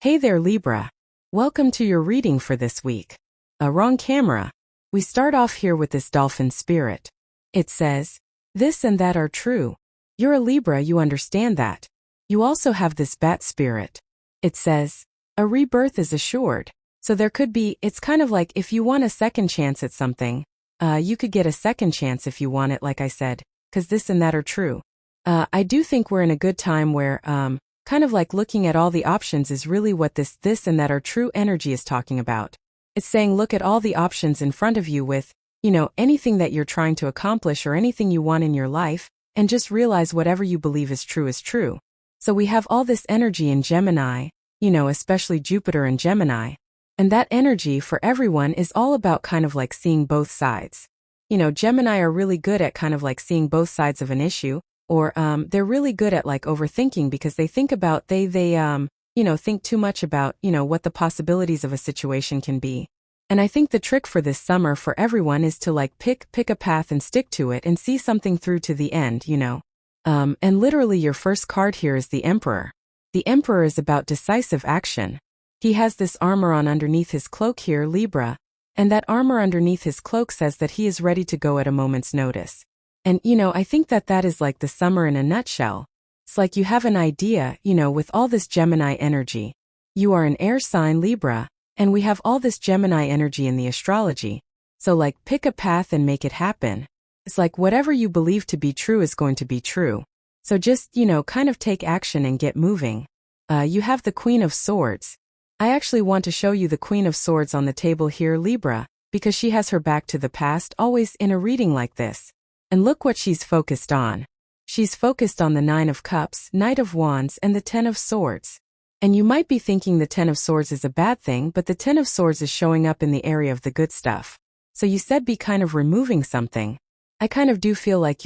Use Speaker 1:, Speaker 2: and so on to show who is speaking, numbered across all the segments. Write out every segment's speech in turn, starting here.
Speaker 1: Hey there, Libra. Welcome to your reading for this week. Wrong camera. We start off here with this dolphin spirit. It says, this and that are true. You're a Libra, you understand that. You also have this bat spirit. It says, a rebirth is assured. So there could be, it's kind of like if you want a second chance at something, you could get a second chance if you want it, like I said, because this and that are true. I do think we're in a good time where, kind of like looking at all the options is really what this and that are true energy is talking about. It's saying look at all the options in front of you with, anything that you're trying to accomplish or anything you want in your life, and just realize whatever you believe is true is true. So we have all this energy in Gemini, especially Jupiter in Gemini. And that energy for everyone is all about kind of like seeing both sides. Gemini are really good at kind of like seeing both sides of an issue. Or they're really good at like overthinking because they think about they think too much about what the possibilities of a situation can be. And I think the trick for this summer for everyone is to like pick a path and stick to it and see something through to the end. And literally your first card here is the Emperor. The Emperor is about decisive action. He has this armor on underneath his cloak here, Libra, and that armor underneath his cloak says that he is ready to go at a moment's notice. And, I think that is like the summer in a nutshell. It's like you have an idea, with all this Gemini energy. You are an air sign, Libra, and we have all this Gemini energy in the astrology. So like pick a path and make it happen. It's like whatever you believe to be true is going to be true. So just, kind of take action and get moving. You have the Queen of Swords. I actually want to show you the Queen of Swords on the table here, Libra, because she has her back to the past always in a reading like this. And look what she's focused on. She's focused on the Nine of Cups, Knight of Wands, and the Ten of Swords. And you might be thinking the Ten of Swords is a bad thing, but the Ten of Swords is showing up in the area of the good stuff. So you said be kind of removing something. I kind of do feel like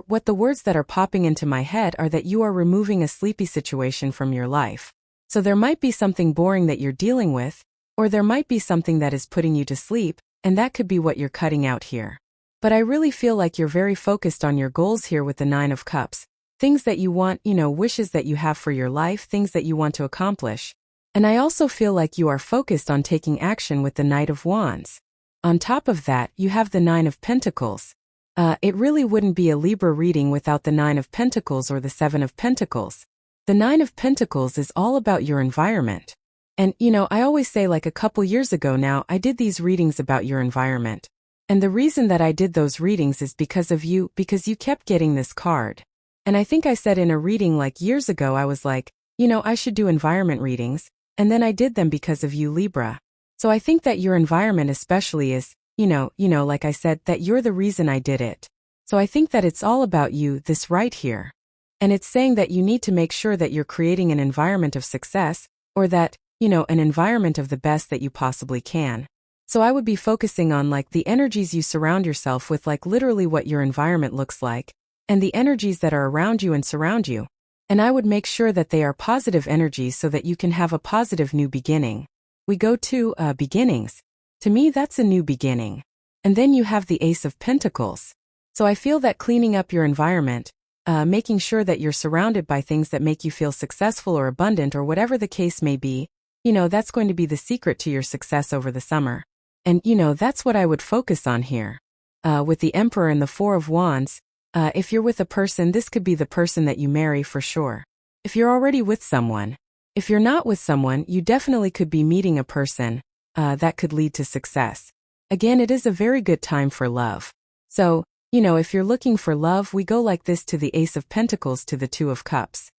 Speaker 1: what the words that are popping into my head are that you are removing a sleepy situation from your life. So there might be something boring that you're dealing with, or there might be something that is putting you to sleep, and that could be what you're cutting out here. But I really feel like you're very focused on your goals here with the Nine of Cups. Things that you want, wishes that you have for your life, things that you want to accomplish. And I also feel like you are focused on taking action with the Knight of Wands. On top of that, you have the Nine of Pentacles. It really wouldn't be a Libra reading without the Nine of Pentacles or the Seven of Pentacles. The Nine of Pentacles is all about your environment. And, I always say like a couple years ago now, I did these readings about your environment. And the reason that I did those readings is because of you, because you kept getting this card. And I think I said in a reading like years ago, I was like, I should do environment readings, and then I did them because of you, Libra. So I think that your environment especially is, like I said, that you're the reason I did it. So I think that it's all about you, this right here. And it's saying that you need to make sure that you're creating an environment of success, or that, an environment of the best that you possibly can. So I would be focusing on like the energies you surround yourself with, like literally what your environment looks like, and the energies that are around you and surround you. And I would make sure that they are positive energies so that you can have a positive new beginning. We go to beginnings. To me, that's a new beginning. And then you have the Ace of Pentacles. So I feel that cleaning up your environment, making sure that you're surrounded by things that make you feel successful or abundant or whatever the case may be, that's going to be the secret to your success over the summer. And, that's what I would focus on here. With the Emperor and the Four of Wands, if you're with a person, this could be the person that you marry for sure. If you're already with someone. If you're not with someone, you definitely could be meeting a person that could lead to success. Again, it is a very good time for love. So, if you're looking for love, we go like this to the Ace of Pentacles to the Two of Cups.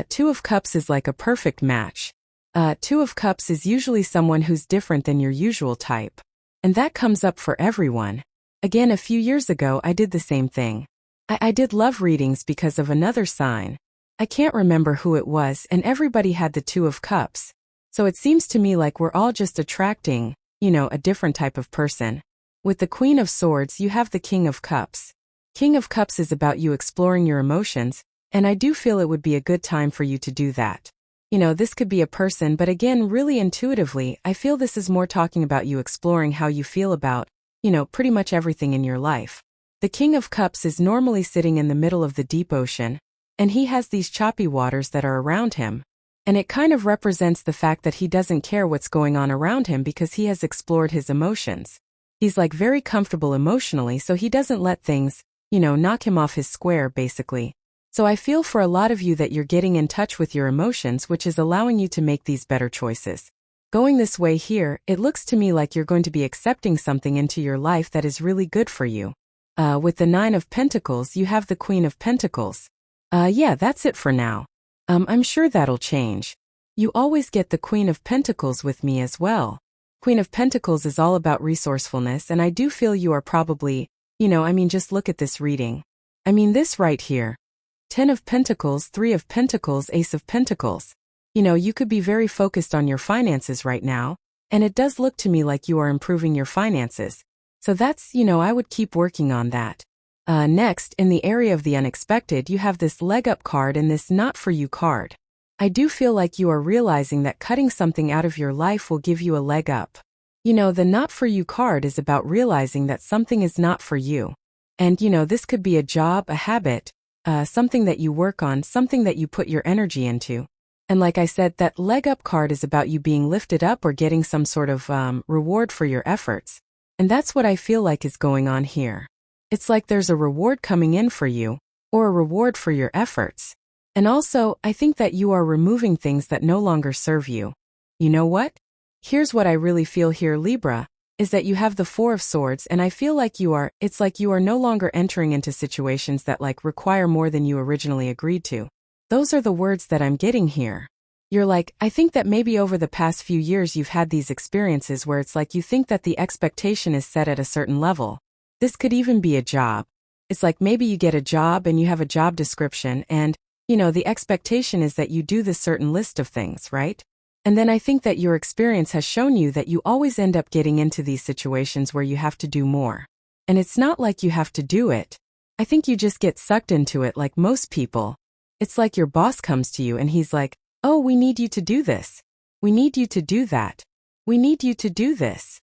Speaker 1: Two of Cups is like a perfect match. Two of Cups is usually someone who's different than your usual type. And that comes up for everyone. Again, a few years ago, I did the same thing. I did love readings because of another sign. I can't remember who it was, and everybody had the Two of Cups. So it seems to me like we're all just attracting, a different type of person. With the Queen of Swords, you have the King of Cups. King of Cups is about you exploring your emotions, and I do feel it would be a good time for you to do that. This could be a person, but again, really intuitively, I feel this is more talking about you exploring how you feel about, pretty much everything in your life. The King of Cups is normally sitting in the middle of the deep ocean, and he has these choppy waters that are around him. And it kind of represents the fact that he doesn't care what's going on around him because he has explored his emotions. He's like very comfortable emotionally, so he doesn't let things, knock him off his square, basically. So I feel for a lot of you that you're getting in touch with your emotions, which is allowing you to make these better choices. Going this way here, it looks to me like you're going to be accepting something into your life that is really good for you. With the Nine of Pentacles, you have the Queen of Pentacles. Yeah, that's it for now. I'm sure that'll change. You always get the Queen of Pentacles with me as well. Queen of Pentacles is all about resourcefulness, and I do feel you are probably, just look at this reading. This right here. 10 of Pentacles, 3 of Pentacles, Ace of Pentacles. You could be very focused on your finances right now, and it does look to me like you are improving your finances. So that's, I would keep working on that. Next, in the area of the unexpected, you have this leg up card and this not for you card. I do feel like you are realizing that cutting something out of your life will give you a leg up. The not for you card is about realizing that something is not for you. And, this could be a job, a habit, something that you work on, something that you put your energy into. And like I said, that leg up card is about you being lifted up or getting some sort of reward for your efforts. And that's what I feel like is going on here. It's like there's a reward coming in for you, or a reward for your efforts. And also, I think that you are removing things that no longer serve you. You know what? Here's what I really feel here, Libra, is that you have the Four of Swords, and I feel like it's like you are no longer entering into situations that require more than you originally agreed to. Those are the words that I'm getting here. You're like, I think that maybe over the past few years you've had these experiences where it's like you think that the expectation is set at a certain level. This could even be a job. It's like maybe you get a job and you have a job description and, the expectation is that you do this certain list of things, right? And then I think that your experience has shown you that you always end up getting into these situations where you have to do more. And it's not like you have to do it. I think you just get sucked into it like most people. It's like your boss comes to you and he's like, oh, we need you to do this. We need you to do that. We need you to do this.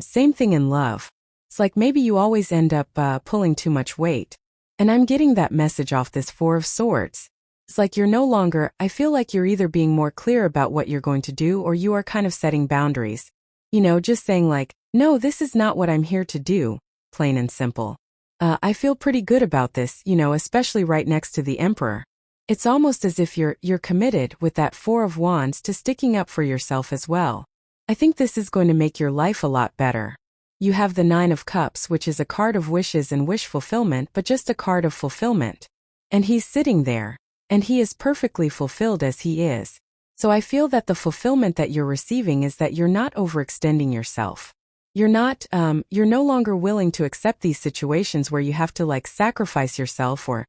Speaker 1: Same thing in love. It's like maybe you always end up pulling too much weight. And I'm getting that message off this Four of Swords. It's like you're no longer, I feel like you're either being more clear about what you're going to do or you are kind of setting boundaries. Just saying like, no, this is not what I'm here to do, plain and simple. I feel pretty good about this, especially right next to the Emperor. It's almost as if you're committed with that Four of Wands to sticking up for yourself as well. I think this is going to make your life a lot better. You have the Nine of Cups, which is a card of wishes and wish fulfillment, but just a card of fulfillment. And he's sitting there, and he is perfectly fulfilled as he is. So I feel that the fulfillment that you're receiving is that you're not overextending yourself. You're no longer willing to accept these situations where you have to sacrifice yourself or,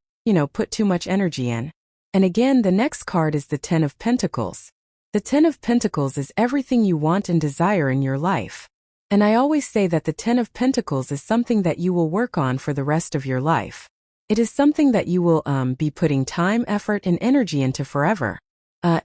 Speaker 1: put too much energy in. And again, the next card is the Ten of Pentacles. The Ten of Pentacles is everything you want and desire in your life. And I always say that the Ten of Pentacles is something that you will work on for the rest of your life. It is something that you will be putting time, effort, and energy into forever.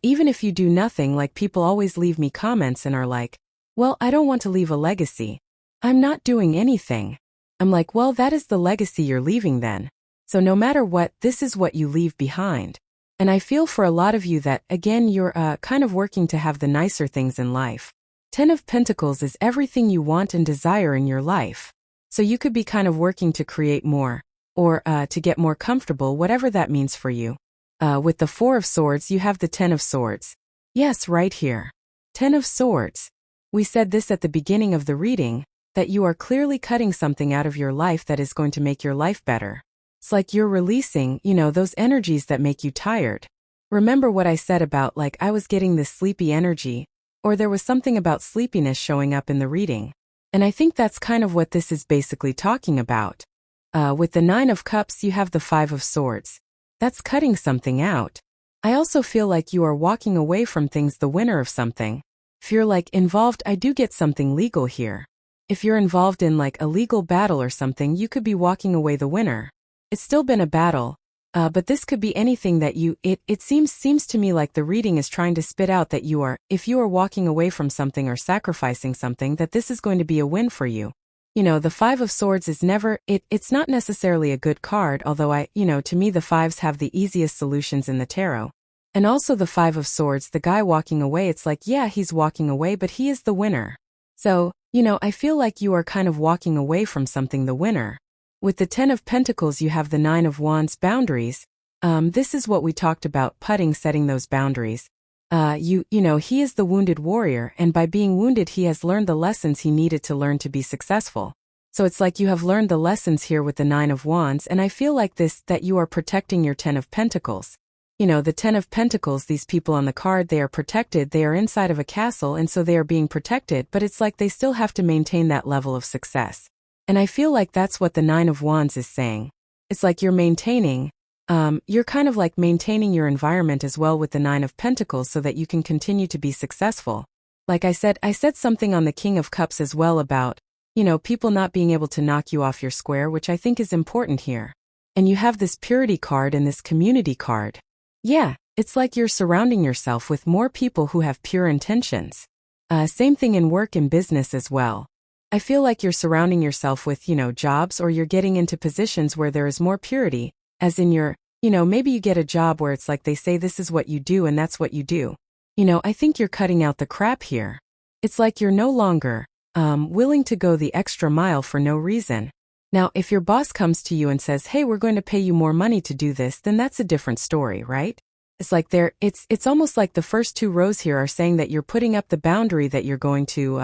Speaker 1: Even if you do nothing, people always leave me comments and are like, well, I don't want to leave a legacy. I'm not doing anything. I'm like, well, that is the legacy you're leaving then. So no matter what, this is what you leave behind. And I feel for a lot of you that, again, you're kind of working to have the nicer things in life. Ten of Pentacles is everything you want and desire in your life. So you could be kind of working to create more, or to get more comfortable, whatever that means for you. With the Four of Swords, you have the Ten of Swords. Yes, right here. Ten of Swords. We said this at the beginning of the reading, that you are clearly cutting something out of your life that is going to make your life better. It's like you're releasing, those energies that make you tired. Remember what I said about I was getting this sleepy energy, or there was something about sleepiness showing up in the reading. And I think that's kind of what this is basically talking about. With the Nine of Cups, you have the Five of Swords. That's cutting something out. I also feel like you are walking away from things, the winner of something. If you're involved, I do get something legal here. If you're involved in a legal battle or something, you could be walking away the winner. It's still been a battle, but this could be anything that it seems to me like the reading is trying to spit out that if you are walking away from something or sacrificing something, that this is going to be a win for you. The Five of Swords is never, it's not necessarily a good card, although to me the fives have the easiest solutions in the tarot. And also the Five of Swords, the guy walking away, it's like, yeah, he's walking away, but he is the winner. So, I feel like you are kind of walking away from something, the winner. With the Ten of Pentacles, you have the Nine of Wands, boundaries. This is what we talked about, putting, setting those boundaries. He is the wounded warrior, and by being wounded, he has learned the lessons he needed to learn to be successful. So it's like you have learned the lessons here with the Nine of Wands, and I feel like that you are protecting your Ten of Pentacles. The Ten of Pentacles, these people on the card, they are protected, they are inside of a castle, and so they are being protected, but it's like they still have to maintain that level of success. And I feel like that's what the Nine of Wands is saying. It's like you're maintaining, you're kind of like maintaining your environment as well with the Nine of Pentacles so that you can continue to be successful. Like I said something on the King of Cups as well about, people not being able to knock you off your square, which I think is important here. And you have this purity card and this community card. Yeah, it's like you're surrounding yourself with more people who have pure intentions. Same thing in work and business as well. I feel like you're surrounding yourself with, jobs, or you're getting into positions where there is more purity, as in maybe you get a job where it's like they say this is what you do and that's what you do. I think you're cutting out the crap here. It's like you're no longer willing to go the extra mile for no reason. Now, if your boss comes to you and says, hey, we're going to pay you more money to do this, then that's a different story, right? It's like it's almost like the first two rows here are saying that you're putting up the boundary that you're going to,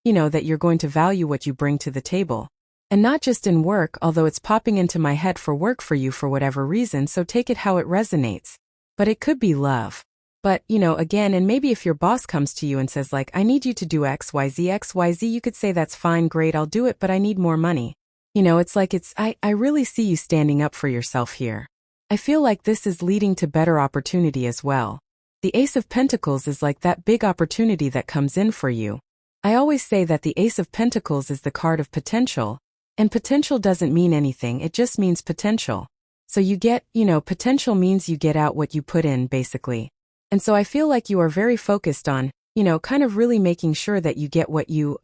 Speaker 1: that you're going to value what you bring to the table. And not just in work, although it's popping into my head for work for you for whatever reason, so take it how it resonates. But it could be love. But, again, and maybe if your boss comes to you and says like, I need you to do X, Y, Z, you could say that's fine, great, I'll do it, but I need more money. It's like I really see you standing up for yourself here. I feel like this is leading to better opportunity as well. The Ace of Pentacles is like that big opportunity that comes in for you. I always say that the Ace of Pentacles is the card of potential, and potential doesn't mean anything, it just means potential. So you get, potential means you get out what you put in, basically. And so I feel like you are very focused on, kind of really making sure that you get what you,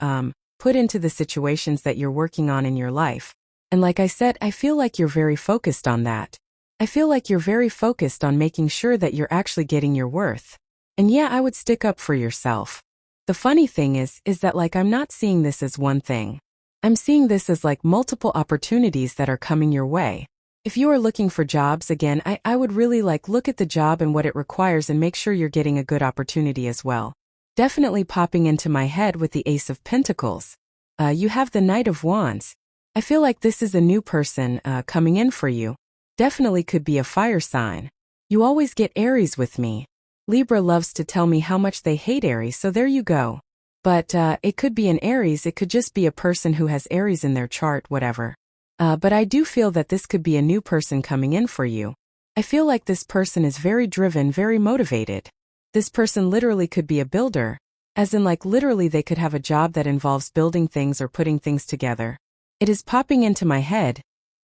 Speaker 1: put into the situations that you're working on in your life. And like I said, I feel like you're very focused on that. I feel like you're very focused on making sure that you're actually getting your worth. And yeah, I would stick up for yourself. The funny thing is that like I'm not seeing this as one thing. I'm seeing this as like multiple opportunities that are coming your way. If you are looking for jobs, again, I would really like look at the job and what it requires and make sure you're getting a good opportunity as well. Definitely popping into my head with the Ace of Pentacles. You have the Knight of Wands. I feel like this is a new person coming in for you. Definitely could be a fire sign. You always get Aries with me. Libra loves to tell me how much they hate Aries, so there you go. But it could be an Aries, it could just be a person who has Aries in their chart, whatever. But I do feel that this could be a new person coming in for you. I feel like this person is very driven, very motivated. This person literally could be a builder, as in like literally they could have a job that involves building things or putting things together. It is popping into my head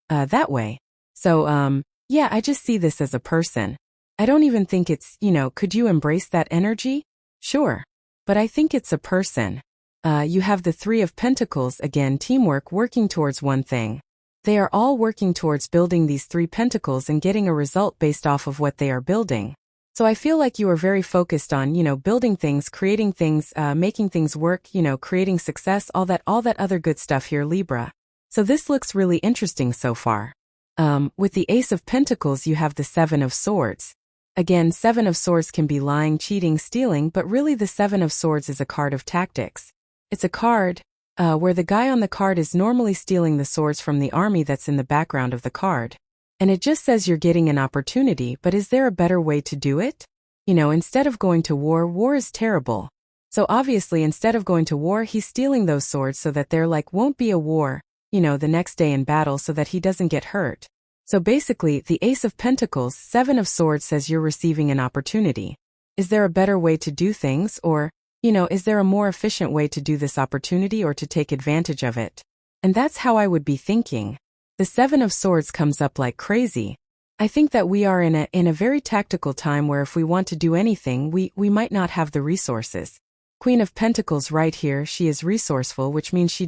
Speaker 1: that way. So, yeah, I just see this as a person. I don't even think it's, could you embrace that energy? Sure. But I think it's a person. You have the Three of Pentacles, again, teamwork, working towards one thing. They are all working towards building these three pentacles and getting a result based off of what they are building. So I feel like you are very focused on, building things, creating things, making things work, creating success, all that other good stuff here, Libra. So this looks really interesting so far. With the Ace of Pentacles, you have the Seven of Swords. Again, Seven of Swords can be lying, cheating, stealing, but really the Seven of Swords is a card of tactics. It's a card where the guy on the card is normally stealing the swords from the army that's in the background of the card. And it just says you're getting an opportunity, but is there a better way to do it? Instead of going to war, war is terrible. So obviously, instead of going to war, he's stealing those swords so that there won't be a war, the next day in battle so that he doesn't get hurt. So basically, the Ace of Pentacles, Seven of Swords says you're receiving an opportunity. Is there a better way to do things, or, is there a more efficient way to do this opportunity or to take advantage of it? And that's how I would be thinking. The Seven of Swords comes up like crazy. I think that we are in a very tactical time where if we want to do anything, we might not have the resources. Queen of Pentacles right here, she is resourceful, which means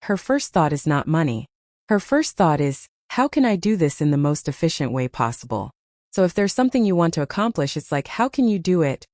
Speaker 1: her first thought is not money. Her first thought is, how can I do this in the most efficient way possible? So if there's something you want to accomplish, it's like, how can you do it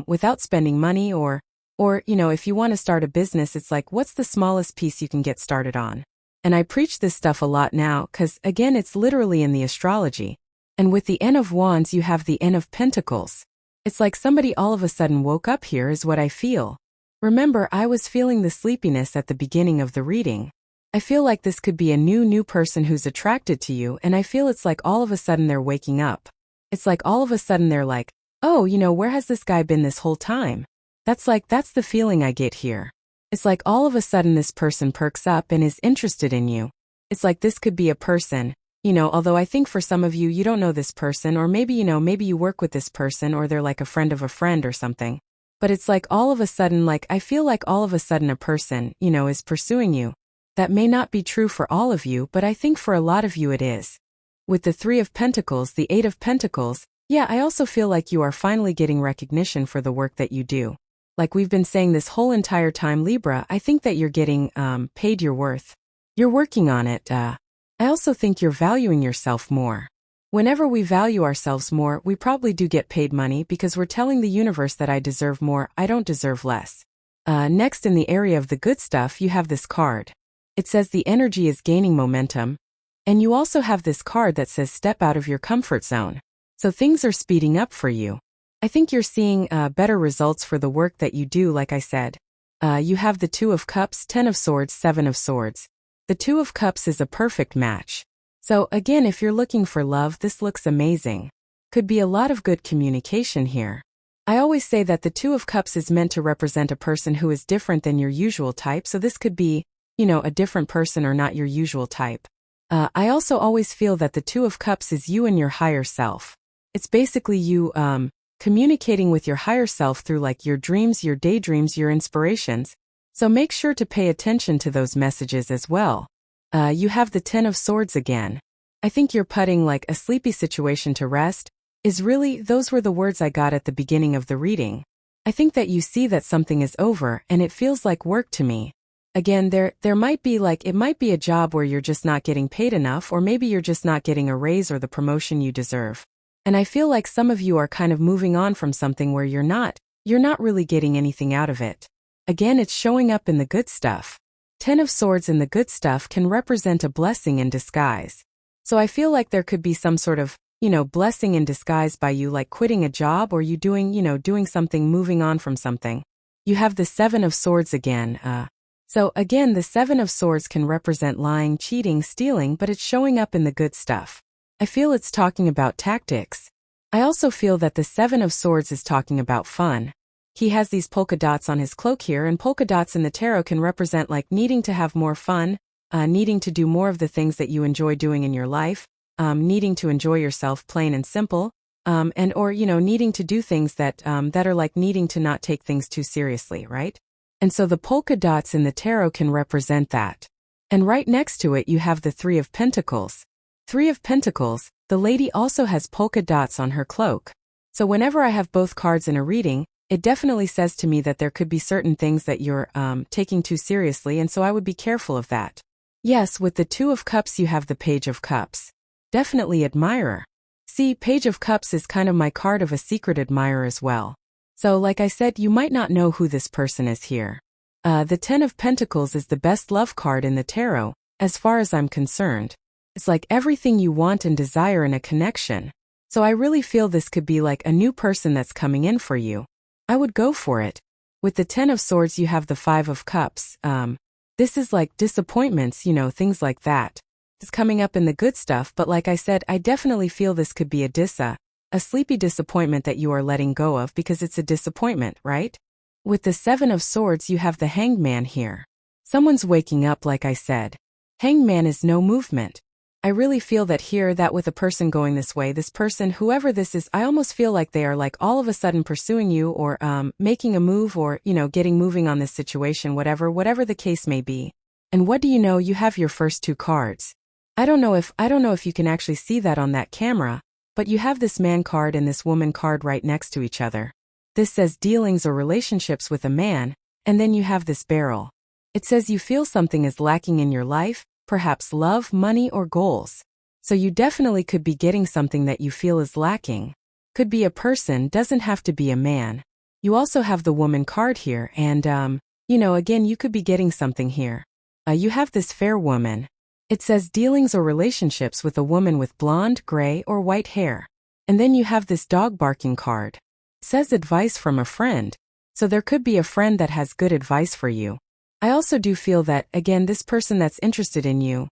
Speaker 1: without spending money? Or, if you want to start a business, it's like, what's the smallest piece you can get started on? And I preach this stuff a lot now because, again, it's literally in the astrology. And with the N of Wands, you have the N of Pentacles. It's like somebody all of a sudden woke up here is what I feel. Remember, I was feeling the sleepiness at the beginning of the reading. I feel like this could be a new person who's attracted to you, and I feel it's like all of a sudden they're waking up. It's like all of a sudden they're like, oh, where has this guy been this whole time? That's the feeling I get here. It's like all of a sudden this person perks up and is interested in you. It's like this could be a person, although I think for some of you, you don't know this person, or maybe, maybe you work with this person, or they're like a friend of a friend or something. But it's like all of a sudden, I feel like all of a sudden a person, is pursuing you. That may not be true for all of you, but I think for a lot of you it is. With the Three of Pentacles, the Eight of Pentacles, yeah, I also feel like you are finally getting recognition for the work that you do. Like we've been saying this whole entire time, Libra, I think that you're getting paid your worth. You're working on it. I also think you're valuing yourself more. Whenever we value ourselves more, we probably do get paid money because we're telling the universe that I deserve more, I don't deserve less. Next, in the area of the good stuff, you have this card. It says the energy is gaining momentum. And you also have this card that says step out of your comfort zone. So things are speeding up for you. I think you're seeing better results for the work that you do, like I said. You have the Two of Cups, 10 of Swords, 7 of Swords. The Two of Cups is a perfect match. So again, if you're looking for love, this looks amazing. Could be a lot of good communication here. I always say that the Two of Cups is meant to represent a person who is different than your usual type, so this could be, a different person or not your usual type. I also always feel that the Two of Cups is you and your higher self. It's basically you communicating with your higher self through like your dreams, your daydreams, your inspirations. So make sure to pay attention to those messages as well. You have the 10 of Swords again. I think you're putting like a sleepy situation to rest. Those were the words I got at the beginning of the reading. I think that you see that something is over and it feels like work to me. Again, there might be it might be a job where you're just not getting paid enough, or maybe you're just not getting a raise or the promotion you deserve. And I feel like some of you are kind of moving on from something where you're not really getting anything out of it. Again, it's showing up in the good stuff. 10 of Swords in the good stuff can represent a blessing in disguise. So I feel like there could be some sort of, blessing in disguise by you, like quitting a job, or you doing something, moving on from something. You have the 7 of Swords again. So again, the 7 of Swords can represent lying, cheating, stealing, but it's showing up in the good stuff. I feel it's talking about tactics. I also feel that the 7 of Swords is talking about fun. He has these polka dots on his cloak here, and polka dots in the tarot can represent like needing to have more fun, needing to do more of the things that you enjoy doing in your life, needing to enjoy yourself plain and simple, or needing to do things that are like needing to not take things too seriously, right? And so the polka dots in the tarot can represent that. And right next to it you have the 3 of Pentacles. 3 of Pentacles, the lady also has polka dots on her cloak. So whenever I have both cards in a reading, it definitely says to me that there could be certain things that you're taking too seriously, and so I would be careful of that. Yes, with the 2 of Cups you have the Page of Cups. Definitely admirer. See, Page of Cups is kind of my card of a secret admirer as well. So like I said, you might not know who this person is here. The 10 of Pentacles is the best love card in the tarot, as far as I'm concerned. It's like everything you want and desire in a connection. So I really feel this could be like a new person that's coming in for you. I would go for it. With the 10 of Swords you have the 5 of Cups. This is like disappointments, things like that. It's coming up in the good stuff, but like I said, I definitely feel this could be a sleepy disappointment that you are letting go of because it's a disappointment, right? With the 7 of Swords you have the Hanged Man here. Someone's waking up, like I said. Hanged Man is no movement. I really feel that here, that with a person going this way, this person, whoever this is, I almost feel like they are like all of a sudden pursuing you, or making a move, or getting moving on this situation, whatever the case may be. And what do you know, you have your first 2 cards. I don't know if you can actually see that on that camera, but you have this man card and this woman card right next to each other. This says dealings or relationships with a man, and then you have this barrel. It says you feel something is lacking in your life, perhaps love, money, or goals. So you definitely could be getting something that you feel is lacking. Could be a person, doesn't have to be a man. You also have the woman card here and, again, you could be getting something here. You have this fair woman. It says dealings or relationships with a woman with blonde, gray, or white hair. And then you have this dog barking card. It says advice from a friend. So there could be a friend that has good advice for you. I also do feel that, again, this person that's interested in you,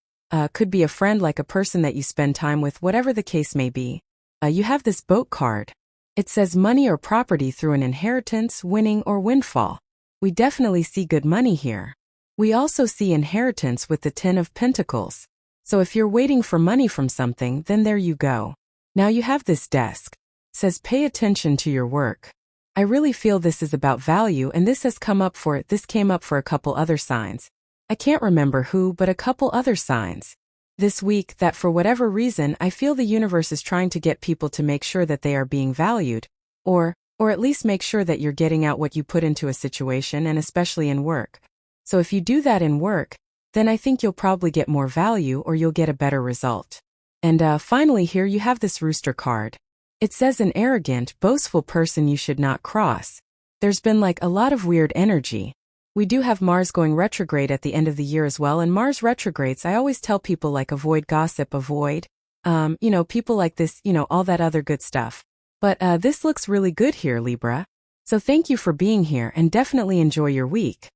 Speaker 1: could be a friend, like a person that you spend time with, whatever the case may be. You have this boat card. It says money or property through an inheritance, winning, or windfall. We definitely see good money here. We also see inheritance with the 10 of Pentacles. So if you're waiting for money from something, then there you go. Now you have this desk. It says pay attention to your work. I really feel this is about value, and this came up for a couple other signs. I can't remember who, but a couple other signs this week that for whatever reason I feel the universe is trying to get people to make sure that they are being valued, or at least make sure that you're getting out what you put into a situation, and especially in work. So if you do that in work, then I think you'll probably get more value or you'll get a better result. And finally here you have this rooster card. It says an arrogant, boastful person you should not cross. There's been like a lot of weird energy. We do have Mars going retrograde at the end of the year as well, and Mars retrogrades, I always tell people like avoid gossip, avoid, people like this, all that other good stuff. But this looks really good here, Libra. So thank you for being here and definitely enjoy your week.